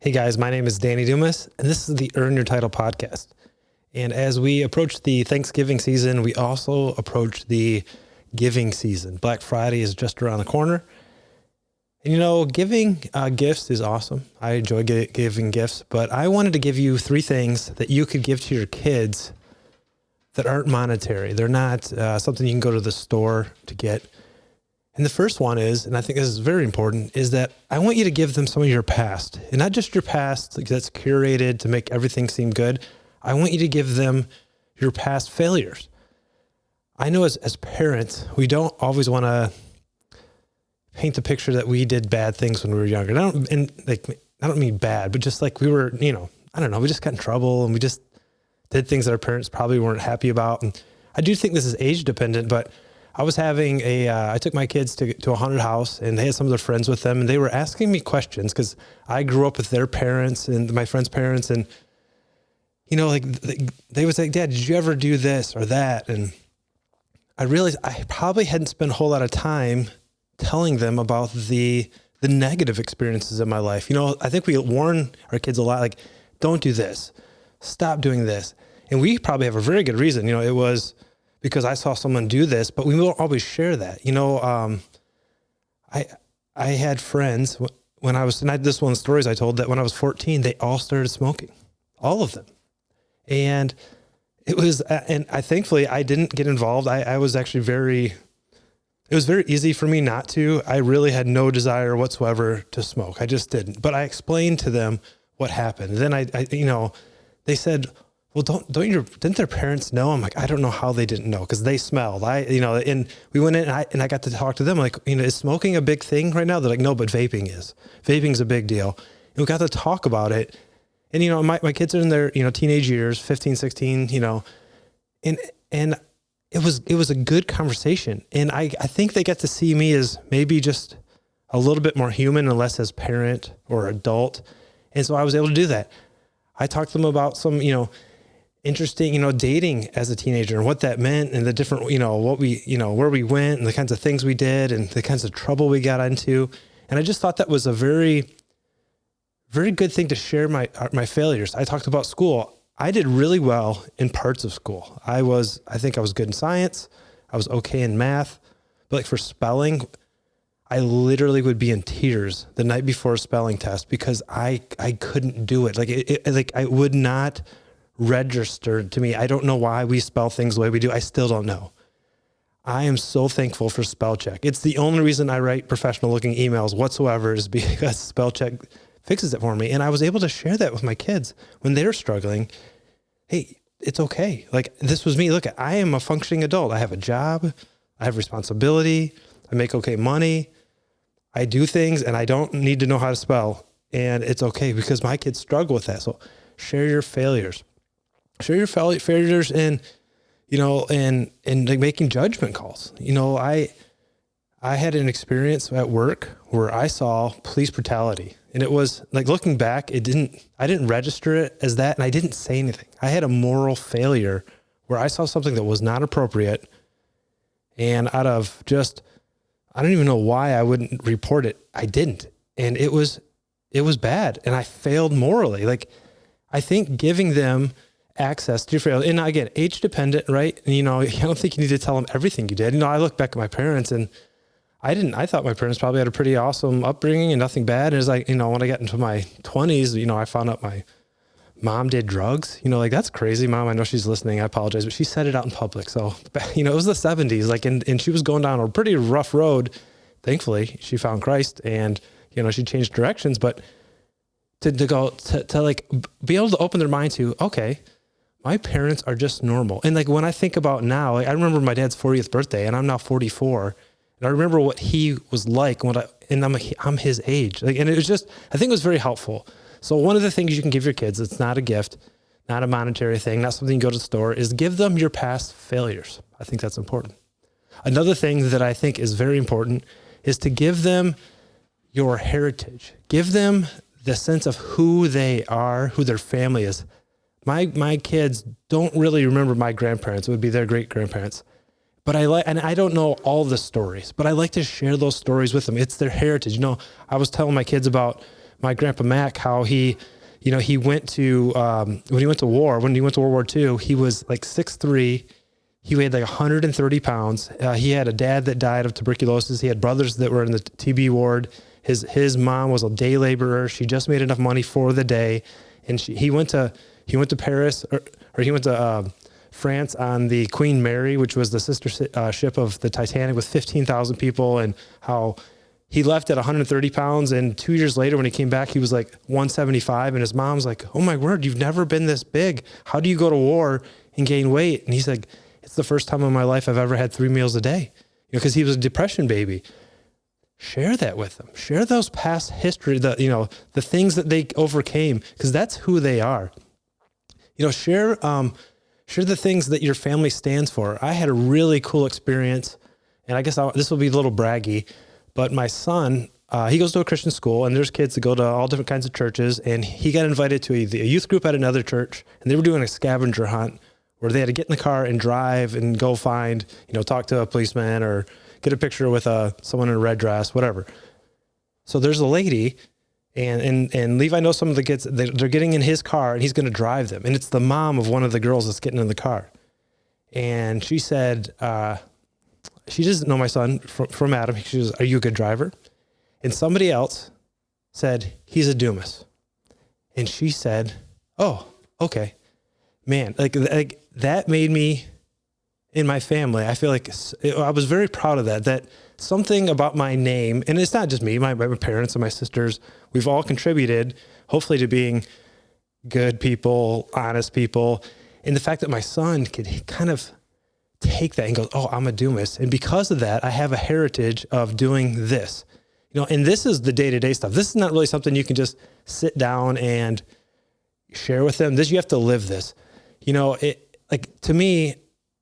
Hey guys, my name is Danny Dumas, and this is the Earn Your Title podcast. And as we approach the Thanksgiving season, we also approach the giving season. Black Friday is just around the corner. And giving gifts is awesome. I enjoy giving gifts, but I wanted to give you 3 things that you could give to your kids that aren't monetary. They're not something you can go to the store to get. And the first one is, and I think this is very important, is that I want you to give them some of your past. And not just your past that's curated to make everything seem good. I want you to give them your past failures. I know as parents, we don't always want to paint the picture that we did bad things when we were younger. And I don't mean bad, but just like we were, I don't know, we just got in trouble and we just did things that our parents probably weren't happy about. And I do think this is age dependent, but I was having I took my kids to a haunted house, and they had some of their friends with them, and they were asking me questions because I grew up with their parents and my friends' parents. And, they would say, Dad, did you ever do this or that? And I realized I probably hadn't spent a whole lot of time telling them about the negative experiences in my life. I think we warn our kids a lot, like, don't do this, stop doing this. And we probably have a very good reason. It was because I saw someone do this, but we won't always share that. I had friends when I was, and this is one of the stories I told, that when I was 14, they all started smoking, all of them. And it was, thankfully I didn't get involved. I was actually it was very easy for me not to. I really had no desire whatsoever to smoke. I just didn't. But I explained to them what happened. Then they said, well, didn't their parents know? I'm like, I don't know how they didn't know, because they smelled. And we went in and I got to talk to them, like, is smoking a big thing right now? They're like, no, but vaping is. Vaping's a big deal. And we got to talk about it. And, my kids are in their, teenage years, 15, 16, and it was a good conversation. And I think they get to see me as maybe just a little bit more human and less as parent or adult. And so I was able to do that. I talked to them about some, interesting, dating as a teenager and what that meant, and the different, what we, where we went and the kinds of things we did and the kinds of trouble we got into. And I just thought that was a very, very good thing to share my failures. I talked about school. I did really well in parts of school. I think I was good in science. I was okay in math, but like for spelling, I literally would be in tears the night before a spelling test because I couldn't do it. Like I would not register to me. I don't know why we spell things the way we do. I still don't know. I am so thankful for spell check. It's the only reason I write professional looking emails whatsoever, is because spell check fixes it for me. And I was able to share that with my kids when they're struggling. Hey, it's okay. Like, this was me. Look, I am a functioning adult. I have a job. I have responsibility. I make okay money. I do things, and I don't need to know how to spell. And it's okay because my kids struggle with that. So share your failures. Share your failures in, and like making judgment calls. I had an experience at work where I saw police brutality, and it was like, looking back, I didn't register it as that, and I didn't say anything. I had a moral failure where I saw something that was not appropriate, and out of just, I don't even know why I wouldn't report it, I didn't. And it was bad, and I failed morally. Like, I think giving them access to your failure, and again, age dependent, right? And, I don't think you need to tell them everything you did. I look back at my parents, and I thought my parents probably had a pretty awesome upbringing and nothing bad. And it's like, when I got into my 20s, I found out my mom did drugs. Like, that's crazy, Mom. I know she's listening. I apologize, but she said it out in public. So, it was the 70s, like, and she was going down a pretty rough road. Thankfully, she found Christ, and, she changed directions. But to like be able to open their mind to, okay, my parents are just normal. And like, when I think about now, like, I remember my dad's 40th birthday, and I'm now 44. And I remember what he was like and I'm his age. Like, and it was just, I think it was very helpful. So one of the things you can give your kids, it's not a gift, not a monetary thing, not something you go to the store, is give them your past failures. I think that's important. Another thing that I think is very important is to give them your heritage. Give them the sense of who they are, who their family is. My kids don't really remember my grandparents. It would be their great grandparents. But and I don't know all the stories, but I like to share those stories with them. It's their heritage. I was telling my kids about my grandpa Mac, how he went to, when he went to World War II, he was like 6'3". He weighed like 130 pounds. He had a dad that died of tuberculosis. He had brothers that were in the TB ward. His mom was a day laborer. She just made enough money for the day. And he went to Paris, or he went to France on the Queen Mary, which was the sister ship of the Titanic, with 15,000 people, and how he left at 130 pounds. And 2 years later, when he came back, he was like 175. And his mom's like, "Oh my word, you've never been this big. How do you go to war and gain weight?" And he's like, "It's the first time in my life I've ever had 3 meals a day," because he was a depression baby. Share that with them. Share those past history, the things that they overcame, because that's who they are. Share the things that your family stands for. I had a really cool experience, and I guess this will be a little braggy, but my son, he goes to a Christian school, and there's kids that go to all different kinds of churches, and he got invited to a youth group at another church, and they were doing a scavenger hunt where they had to get in the car and drive and go find, talk to a policeman or get a picture with someone in a red dress, whatever. So there's a lady, and Levi knows some of the kids. They're getting in his car, and he's going to drive them. And it's the mom of one of the girls that's getting in the car. And she said, she doesn't know my son from Adam. She goes, "Are you a good driver?" And somebody else said, "He's a Dumas." And she said, "Oh, okay." Man, like that made me, in my family, I feel like I was very proud of that something about my name, and it's not just me, my parents and my sisters, we've all contributed, hopefully, to being good people, honest people. And the fact that my son could kind of take that and go, "Oh, I'm a Dumas." And because of that, I have a heritage of doing this, and this is the day-to-day stuff. This is not really something you can just sit down and share with them. You have to live this. To me,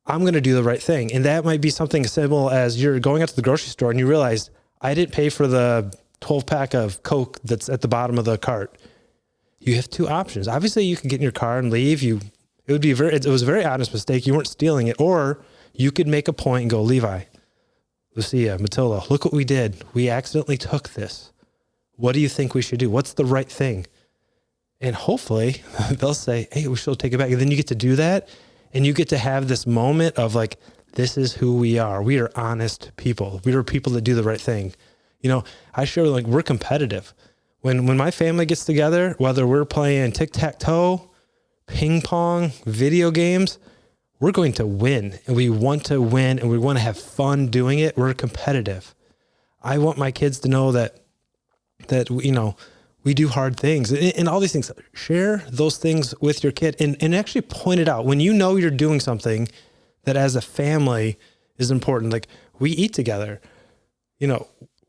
I'm going to do the right thing. And that might be something as simple as you're going out to the grocery store and you realize, I didn't pay for the 12 pack of Coke that's at the bottom of the cart. You have two options. Obviously you can get in your car and leave. It was a very honest mistake. You weren't stealing it. Or you could make a point and go, "Levi, Lucia, Matilda, look what we did. We accidentally took this. What do you think we should do? What's the right thing?" And hopefully they'll say, "Hey, we should take it back." And then you get to do that. And you get to have this moment of like, this is who we are. We are honest people. We are people that do the right thing. I share, like, we're competitive. When my family gets together, whether we're playing tic-tac-toe, ping pong, video games, we're going to win. And we want to win, and we want to have fun doing it. We're competitive. I want my kids to know that we do hard things and all these things. Share those things with your kid and actually point it out when you're doing something that as a family is important. Like, we eat together.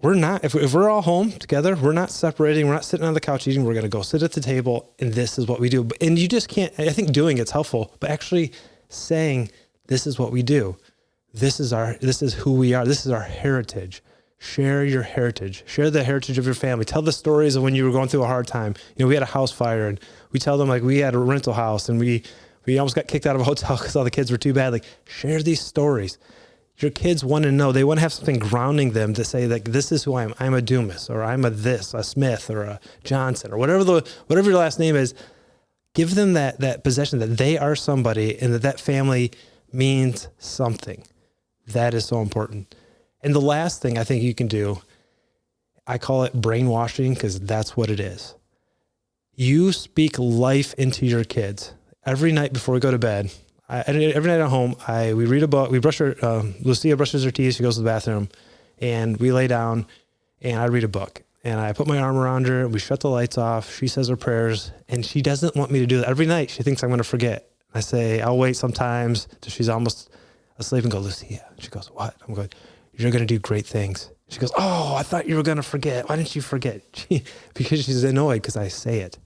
We're not, if we're all home together, we're not separating. We're not sitting on the couch eating. We're going to go sit at the table, and this is what we do. And you just can't, I think doing it's helpful, but actually saying, this is what we do. This is who we are. This is our heritage. Share your heritage. Share the heritage of your family. Tell the stories of when you were going through a hard time. We had a house fire, and we tell them, like, we had a rental house and we almost got kicked out of a hotel because all the kids were too bad. Like, share these stories. Your kids want to know. They want to have something grounding them to say, like, this is who I am. I'm a Dumas, or I'm a Smith, or a Johnson, or whatever your last name is. Give them that possession that they are somebody and that family means something. That is so important. And the last thing I think you can do, I call it brainwashing, because that's what it is. You speak life into your kids. Every night before we go to bed, every night at home, we read a book. We Lucia brushes her teeth. She goes to the bathroom, and we lay down, and I read a book. And I put my arm around her, and we shut the lights off. She says her prayers, and she doesn't want me to do that. Every night, she thinks I'm going to forget. I say, I'll wait sometimes till she's almost asleep and go, "Lucia." She goes, "What?" I'm going, "You're going to do great things." She goes, "Oh, I thought you were going to forget. Why didn't you forget?" Because she's annoyed because I say it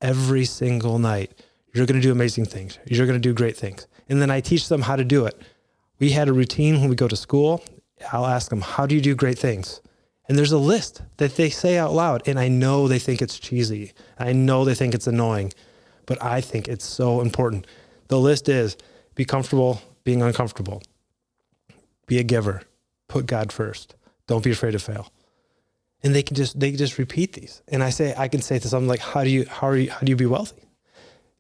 every single night. You're going to do amazing things. You're going to do great things. And then I teach them how to do it. We had a routine when we go to school. I'll ask them, "How do you do great things?" And there's a list that they say out loud. And I know they think it's cheesy. I know they think it's annoying, but I think it's so important. The list is: be comfortable being uncomfortable. Be a giver. Put God first. Don't be afraid to fail. And they can just repeat these. And I can say to someone like, how do you be wealthy?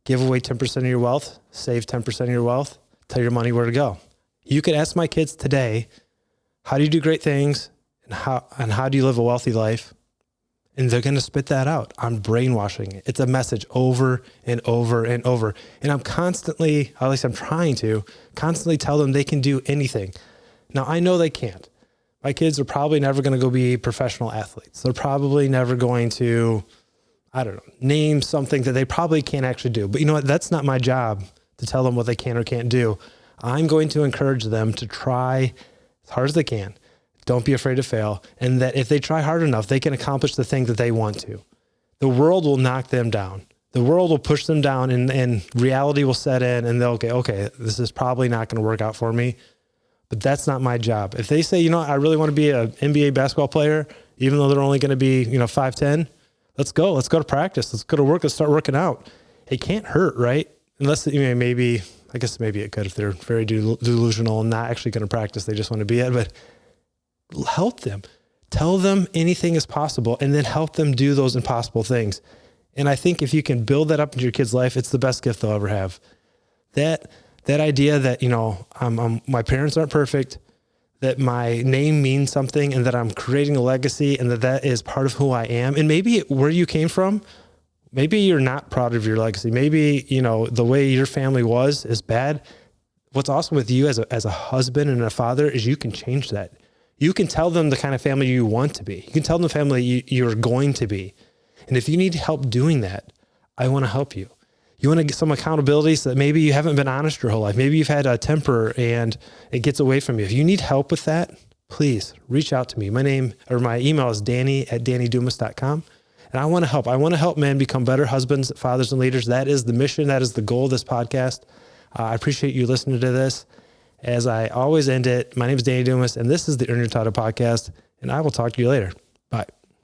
Give away 10% of your wealth, save 10% of your wealth, tell your money where to go. You could ask my kids today, how do you do great things? And how do you live a wealthy life? And they're going to spit that out. I'm brainwashing it. It's a message over and over and over. And I'm constantly, at least I'm trying to, constantly tell them they can do anything. Now, I know they can't. My kids are probably never going to go be professional athletes. They're probably never going to, I don't know, name something that they probably can't actually do. But you know what? That's not my job to tell them what they can or can't do. I'm going to encourage them to try as hard as they can. Don't be afraid to fail. And that if they try hard enough, they can accomplish the thing that they want to. The world will knock them down. The world will push them down and reality will set in and they'll go, okay, this is probably not going to work out for me. But that's not my job. If they say, I really want to be an NBA basketball player, even though they're only going to be, 5'10", let's go. Let's go to practice. Let's go to work. Let's start working out. It can't hurt, right? Unless, maybe it could if they're very delusional and not actually going to practice. They just want to be it. But help them. Tell them anything is possible and then help them do those impossible things. And I think if you can build that up into your kid's life, it's the best gift they'll ever have. That idea that, my parents aren't perfect, that my name means something and that I'm creating a legacy and that is part of who I am. And maybe where you came from, maybe you're not proud of your legacy. Maybe, the way your family was is bad. What's awesome with you as a husband and a father is you can change that. You can tell them the kind of family you want to be. You can tell them the family you're going to be. And if you need help doing that, I want to help you. You want to get some accountability so that maybe you haven't been honest your whole life. Maybe you've had a temper and it gets away from you. If you need help with that, please reach out to me. My email is danny@dannydumas.com. And I want to help. I want to help men become better husbands, fathers, and leaders. That is the mission. That is the goal of this podcast. I appreciate you listening to this. As I always end it, my name is Danny Dumas, and this is the Earn Your Title podcast, and I will talk to you later. Bye.